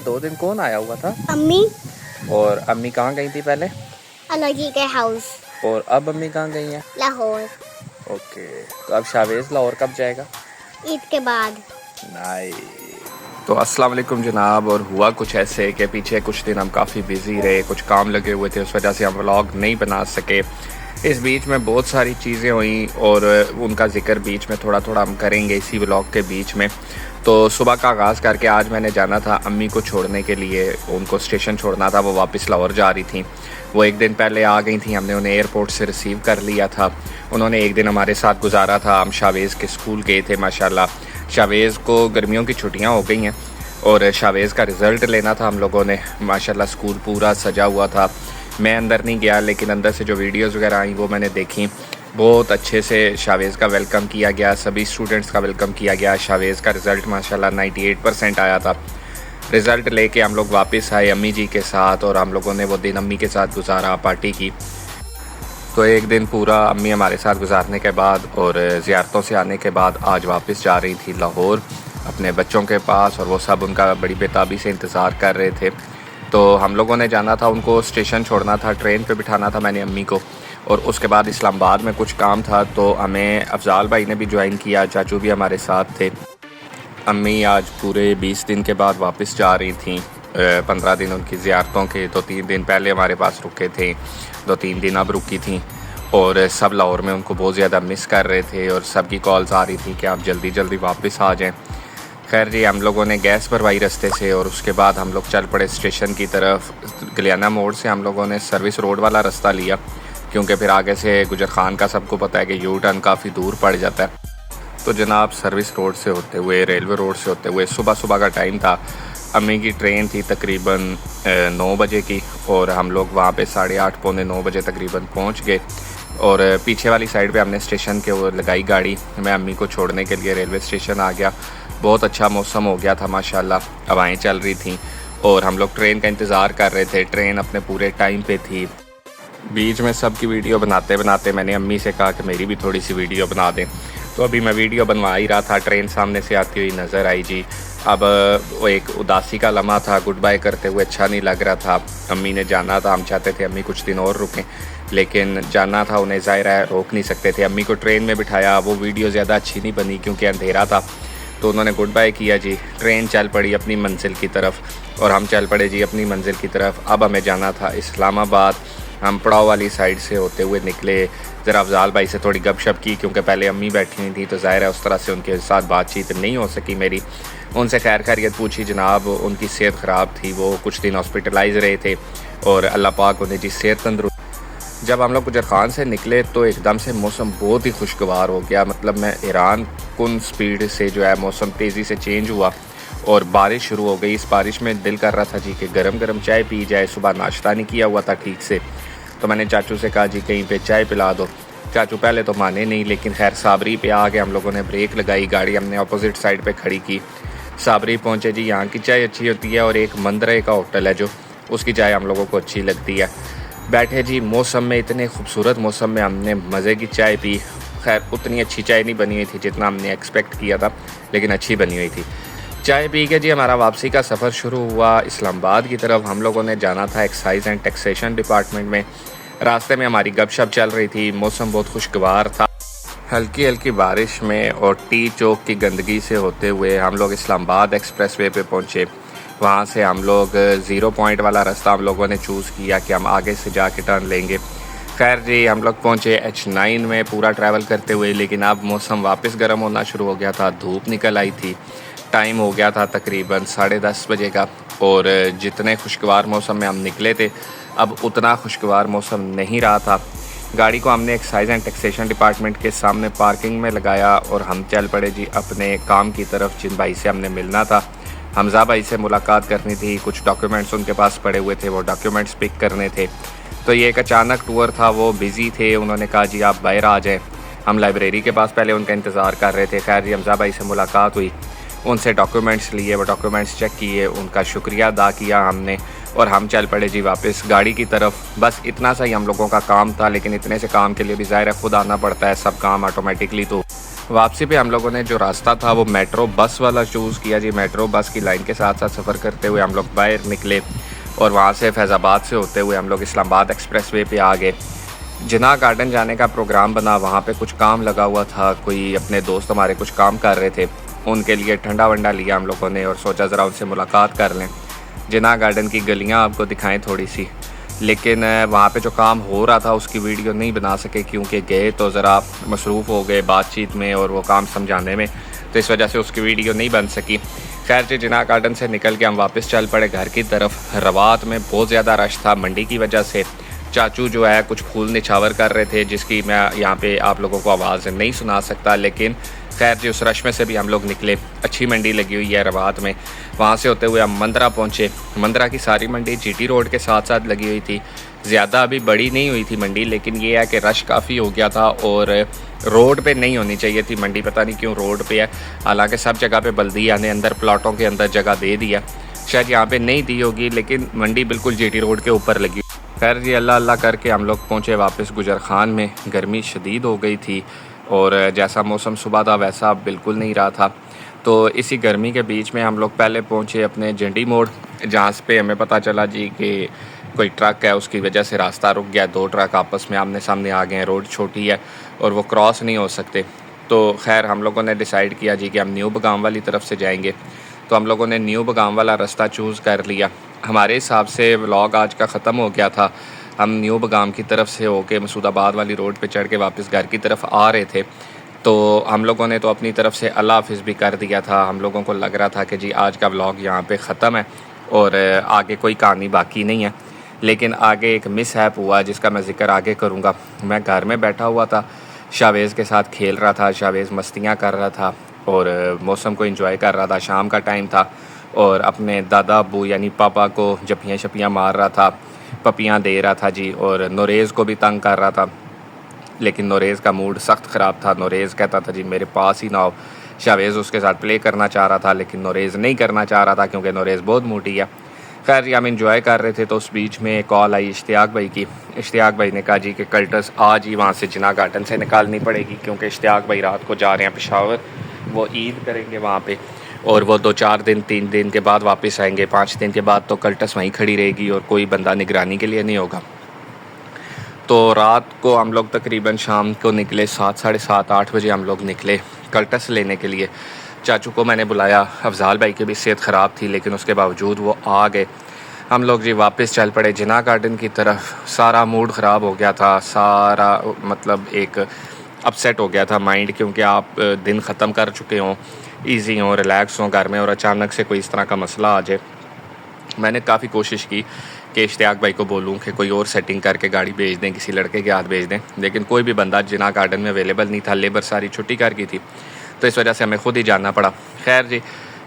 2 दिन कौन आया हुआ था? अम्मी। और अम्मी कहाँ गई थी पहले? अलाजी के हाउस। और अब अम्मी कहाँ गई हैं? लाहौर। ओके, तो अब शावेज़ लाहौर कब जाएगा? ईद के बाद। तो अस्सलाम वालेकुम जनाब। और हुआ कुछ ऐसे कि पीछे कुछ दिन हम काफ़ी बिज़ी रहे, कुछ काम लगे हुए थे, उस वजह से हम व्लॉग नहीं बना सके। इस बीच में बहुत सारी चीज़ें हुई और उनका ज़िक्र बीच में थोड़ा थोड़ा हम करेंगे इसी व्लॉग के बीच में। तो सुबह का आगाज़ करके आज मैंने जाना था अम्मी को छोड़ने के लिए, उनको स्टेशन छोड़ना था, वो वापस लाहौर जा रही थी। वो एक दिन पहले आ गई थी, हमने उन्हें एयरपोर्ट से रिसीव कर लिया था। उन्होंने एक दिन हमारे साथ गुजारा था, हम शावेज़ के स्कूल गए थे। माशाल्लाह शावेज़ को गर्मियों की छुट्टियां हो गई हैं और शावेज़ का रिज़ल्ट लेना था हम लोगों ने। माशाल्लाह स्कूल पूरा सजा हुआ था। मैं अंदर नहीं गया, लेकिन अंदर से जो वीडियोज़ वगैरह आई वो मैंने देखी। बहुत अच्छे से शावेज़ का वेलकम किया गया, सभी स्टूडेंट्स का वेलकम किया गया। शावेज़ का रिज़ल्ट माशाल्लाह 98% आया था। रिज़ल्ट लेके हम लोग वापस आए अम्मी जी के साथ और हम लोगों ने वो दिन अम्मी के साथ गुजारा, पार्टी की। तो एक दिन पूरा अम्मी हमारे साथ गुजारने के बाद और ज़ियारतों से आने के बाद आज वापस जा रही थी लाहौर अपने बच्चों के पास, और वो सब उनका बड़ी बेताबी से इंतज़ार कर रहे थे। तो हम लोगों ने जाना था, उनको स्टेशन छोड़ना था, ट्रेन पे बिठाना था मैंने अम्मी को, और उसके बाद इस्लामाबाद में कुछ काम था तो हमें अफजाल भाई ने भी ज्वाइन किया, चाचू भी हमारे साथ थे। अम्मी आज पूरे 20 दिन के बाद वापस जा रही थी। 15 दिन उनकी ज़ियारतों के, तो 3 दिन पहले हमारे पास रुके थे, 2-3 दिन अब रुकी थी। और सब लाहौर में उनको बहुत ज़्यादा मिस कर रहे थे और सबकी कॉल्स आ रही थी कि आप जल्दी जल्दी वापस आ जाएं। खैर जी, हम लोगों ने गैस भरवाई रास्ते से और उसके बाद हम लोग चल पड़े स्टेशन की तरफ। गलियाना मोड़ से हम लोगों ने सर्विस रोड वाला रास्ता लिया, क्योंकि फिर आगे से गुजर खान का सबको पता है कि यू टर्न काफ़ी दूर पड़ जाता है। तो जनाब सर्विस रोड से होते हुए, रेलवे रोड से होते हुए, सुबह सुबह का टाइम था। अम्मी की ट्रेन थी तकरीबन 9 बजे की, और हम लोग वहाँ पे 8:30 पौने 9 बजे तकरीबन पहुँच गए। और पीछे वाली साइड पे हमने स्टेशन के वो लगाई गाड़ी, मैं अम्मी को छोड़ने के लिए रेलवे स्टेशन आ गया। बहुत अच्छा मौसम हो गया था माशाल्लाह, हवाएं चल रही थी और हम लोग ट्रेन का इंतज़ार कर रहे थे। ट्रेन अपने पूरे टाइम पे थी। बीच में सबकी वीडियो बनाते बनाते मैंने अम्मी से कहा कि मेरी भी थोड़ी सी वीडियो बना दें। तो अभी मैं वीडियो बनवा ही रहा था, ट्रेन सामने से आती हुई नज़र आई जी। अब वो एक उदासी का लम्हा था, गुड बाय करते हुए अच्छा नहीं लग रहा था। अम्मी ने जाना था, हम चाहते थे अम्मी कुछ दिन और रुकें, लेकिन जाना था उन्हें, ज़ाहिर है रोक नहीं सकते थे। अम्मी को ट्रेन में बिठाया, वो वीडियो ज़्यादा अच्छी नहीं बनी क्योंकि अंधेरा था। तो उन्होंने गुड बाय किया जी, ट्रेन चल पड़ी अपनी मंजिल की तरफ और हम चल पड़े जी अपनी मंजिल की तरफ। अब हमें जाना था इस्लामाबाद। हम पड़ाव वाली साइड से होते हुए निकले। ज़रा अफजाल भाई से थोड़ी गपशप की, क्योंकि पहले अम्मी बैठी हुई थी तो ज़ाहिर है उस तरह से उनके साथ बातचीत नहीं हो सकी मेरी। उनसे खैर खैरियत पूछी जनाब, उनकी सेहत ख़राब थी, वो कुछ दिन हॉस्पिटलाइज रहे थे और अल्लाह पाक उन्हें जी सेहत तंदुरुस्त। जब हम लोग गुजर खान से निकले तो एकदम से मौसम बहुत ही खुशगवार हो गया। मतलब मैं हैरान कुन स्पीड से जो है मौसम तेज़ी से चेंज हुआ और बारिश शुरू हो गई। इस बारिश में दिल कर रहा था जी कि गरम गरम चाय पी जाए। सुबह नाश्ता नहीं किया हुआ था ठीक से, तो मैंने चाचू से कहा जी कहीं पे चाय पिला दो। चाचू पहले तो माने नहीं, लेकिन खैर साबरी पे आ गए हम लोगों ने, ब्रेक लगाई, गाड़ी हमने अपोजिट साइड पे खड़ी की। साबरी पहुंचे जी, यहाँ की चाय अच्छी होती है और एक मंदरे का होटल है जो, उसकी चाय हम लोगों को अच्छी लगती है। बैठे जी मौसम में, इतने खूबसूरत मौसम में हमने मज़े की चाय पी। खैर उतनी अच्छी चाय नहीं बनी हुई थी जितना हमने एक्सपेक्ट किया था, लेकिन अच्छी बनी हुई थी। चाय पी के जी हमारा वापसी का सफ़र शुरू हुआ इस्लामाबाद की तरफ। हम लोगों ने जाना था एक्साइज़ एंड टैक्सेशन डिपार्टमेंट में। रास्ते में हमारी गपशप चल रही थी, मौसम बहुत खुशगवार था। हल्की हल्की बारिश में और टी चौक की गंदगी से होते हुए हम लोग इस्लामाबाद एक्सप्रेसवे पे पहुँचे। वहाँ से हम लोग 0 पॉइंट वाला रास्ता हम लोगों ने चूज़ किया कि हम आगे से जाके टर्न लेंगे। खैर जी हम लोग पहुँचे H9 में पूरा ट्रैवल करते हुए, लेकिन अब मौसम वापस गर्म होना शुरू हो गया था, धूप निकल आई थी। टाइम हो गया था तकरीबन 10:30 बजे का, और जितने खुशगवार मौसम में हम निकले थे अब उतना खुशगवार मौसम नहीं रहा था। गाड़ी को हमने एक्साइज़ एंड टैक्सेशन डिपार्टमेंट के सामने पार्किंग में लगाया और हम चल पड़े जी अपने काम की तरफ। जिन भाई से हमने मिलना था, हमज़ा भाई से मुलाकात करनी थी, कुछ डॉक्यूमेंट्स उनके पास पड़े हुए थे, वो डॉक्यूमेंट्स पिक करने थे। तो ये एक अचानक टूर था, वो बिज़ी थे, उन्होंने कहा जी आप बाहर आ जाएँ। हम लाइब्रेरी के पास पहले उनका इंतज़ार कर रहे थे। खैर जी हमज़ा भाई से मुलाकात हुई, उनसे डॉक्यूमेंट्स लिए, वो डॉक्यूमेंट्स चेक किए, उनका शुक्रिया अदा किया हमने, और हम चल पड़े जी वापस गाड़ी की तरफ। बस इतना सा ही हम लोगों का काम था, लेकिन इतने से काम के लिए भी ज़ाहिर है खुद आना पड़ता है, सब काम ऑटोमेटिकली तो वापसी पे हम लोगों ने जो रास्ता था वो मेट्रो बस वाला चूज़ किया जी। मेट्रो बस की लाइन के साथ साथ सफ़र करते हुए हम लोग बाहर निकले और वहाँ से फैज़ाबाद से होते हुए हम लोग इस्लामाबाद एक्सप्रेसवे पे आ गए। जिन्ना गार्डन जाने का प्रोग्राम बना, वहाँ पे कुछ काम लगा हुआ था, कोई अपने दोस्त हमारे कुछ काम कर रहे थे, उनके लिए ठंडा वंडा लिया हम लोगों ने और सोचा ज़रा उनसे मुलाकात कर लें, जिन्ना गार्डन की गलियाँ आपको दिखाएं थोड़ी सी। लेकिन वहाँ पे जो काम हो रहा था उसकी वीडियो नहीं बना सके क्योंकि गए तो ज़रा मसरूफ़ हो गए बातचीत में और वो काम समझाने में, तो इस वजह से उसकी वीडियो नहीं बन सकी। खैर जी, जिन्ना गार्डन से निकल के हम वापस चल पड़े घर की तरफ। रवात में बहुत ज़्यादा रश था मंडी की वजह से। चाचू जो है कुछ फूल निछावर कर रहे थे जिसकी मैं यहाँ पे आप लोगों को आवाज़ नहीं सुना सकता, लेकिन खैर जी उस रश में से भी हम लोग निकले। अच्छी मंडी लगी हुई है रवात में। वहाँ से होते हुए हम मंदरा पहुँचे। मंदरा की सारी मंडी जीटी रोड के साथ साथ लगी हुई थी। ज़्यादा अभी बड़ी नहीं हुई थी मंडी, लेकिन ये है कि रश काफ़ी हो गया था और रोड पे नहीं होनी चाहिए थी मंडी, पता नहीं क्यों रोड पे है। हालांकि सब जगह पे बल्दिया ने अंदर प्लाटों के अंदर जगह दे दिया, शायद यहाँ पे नहीं दी होगी, लेकिन मंडी बिल्कुल जीटी रोड के ऊपर लगी। खैर जी, अल्लाह अल्लाह करके हम लोग पहुँचे वापस गुजर खान में। गर्मी शदीद हो गई थी और जैसा मौसम सुबह था वैसा बिल्कुल नहीं रहा था। तो इसी गर्मी के बीच में हम लोग पहले पहुँचे अपने जंडी मोड़, जहाँ पे हमें पता चला जी कि कोई ट्रक है, उसकी वजह से रास्ता रुक गया। 2 ट्रक आपस में आमने सामने आ गए हैं, रोड छोटी है और वो क्रॉस नहीं हो सकते। तो खैर हम लोगों ने डिसाइड किया जी कि हम न्यू बगाम वाली तरफ से जाएंगे। तो हम लोगों ने न्यू बगाम वाला रास्ता चूज़ कर लिया। हमारे हिसाब से व्लॉग आज का ख़त्म हो गया था। हम न्यू बगाम की तरफ से होके मसूदाबाद वाली रोड पे चढ़ के वापस घर की तरफ आ रहे थे। तो हम लोगों ने तो अपनी तरफ से अल्लाह हाफिज़ भी कर दिया था। हम लोगों को लग रहा था कि जी आज का व्लॉग यहाँ पे ख़त्म है और आगे कोई कहानी बाकी नहीं है। लेकिन आगे एक मिस हैप हुआ जिसका मैं ज़िक्र आगे करूँगा। मैं घर में बैठा हुआ था, शावेज़ के साथ खेल रहा था, शावेज़ मस्तियाँ कर रहा था और मौसम को एंजॉय कर रहा था। शाम का टाइम था और अपने दादा अब्बू यानी पापा को जपियाँ शपियाँ मार रहा था, पपियाँ दे रहा था जी, और नोरेज़ को भी तंग कर रहा था। लेकिन नोरेज़ का मूड सख्त ख़राब था। नोरेज़ कहता था जी मेरे पास ही ना हो। शावेज़ उसके साथ प्ले करना चाह रहा था लेकिन नोरेज़ नहीं करना चाह रहा था क्योंकि नोरेज़ बहुत मोटी है। खैर जी, हम इंजॉय कर रहे थे तो उस बीच में कॉल आई इश्तियाक भाई की। इश्तियाक भाई ने कहा जी कि कल्टस आज ही वहाँ से जिन्ना गार्डन से निकालनी पड़ेगी क्योंकि इश्तियाक भाई रात को जा रहे हैं पेशावर। वो ईद करेंगे वहाँ पे और वो 2-4 दिन 3 दिन के बाद वापस आएंगे। 5 दिन के बाद तो कल्टस वहीं खड़ी रहेगी और कोई बंदा निगरानी के लिए नहीं होगा। तो रात को हम लोग तकरीबन शाम को निकले, 7 साढ़े 7 8 बजे हम लोग निकले कल्टस लेने के लिए। चाचू को मैंने बुलाया। अफजाल भाई की भी सेहत ख़राब थी लेकिन उसके बावजूद वो आ गए। हम लोग जी वापस चल पड़े जिन्ना गार्डन की तरफ। सारा मूड ख़राब हो गया था, सारा मतलब एक अपसेट हो गया था माइंड, क्योंकि आप दिन ख़त्म कर चुके हों, ईजी हों, रिलैक्स हों घर में और अचानक से कोई इस तरह का मसला आ जाए। मैंने काफ़ी कोशिश की कि इश्तियाक भाई को बोलूं कि कोई और सेटिंग करके गाड़ी भेज दें, किसी लड़के के हाथ भेज दें, लेकिन कोई भी बंदा जिन्ना गार्डन में अवेलेबल नहीं था। लेबर सारी छुट्टी कर की थी तो इस वजह से हमें खुद ही जाना पड़ा। खैर जी,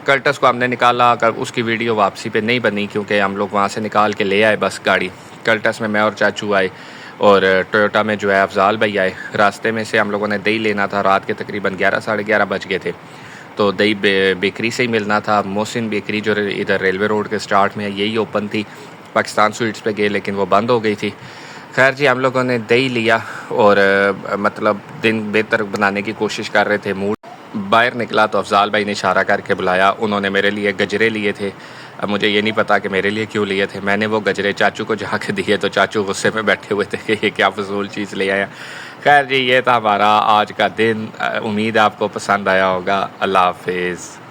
कल्टस को हमने निकाला, उसकी वीडियो वापसी पे नहीं बनी क्योंकि हम लोग वहाँ से निकाल के ले आए बस गाड़ी। कल्टस में मैं और चाचू आए और टोयोटा में जो है अफजाल भाई आए। रास्ते में से हम लोगों ने दही लेना था। रात के तकरीबन 11 साढ़े 11 बज गए थे तो दही बेकरी से ही मिलना था। मोहसिन बेकरी जो इधर रेलवे रोड के स्टार्ट में है यही ओपन थी। पाकिस्तान स्वीट्स पे गए लेकिन वो बंद हो गई थी। खैर जी, हम लोगों ने दही लिया और मतलब दिन बेहतर बनाने की कोशिश कर रहे थे। मूड बाहर निकला तो अफजाल भाई ने इशारा करके बुलाया। उन्होंने मेरे लिए गजरे लिए थे। अब मुझे ये नहीं पता कि मेरे लिए क्यों लिए थे। मैंने वो गजरे चाचू को जाके दिए तो चाचू गुस्से में बैठे हुए थे कि ये क्या फजूल चीज़ ले आया। खैर जी, ये था हमारा आज का दिन। उम्मीद है आपको पसंद आया होगा। अल्लाह हाफिज़।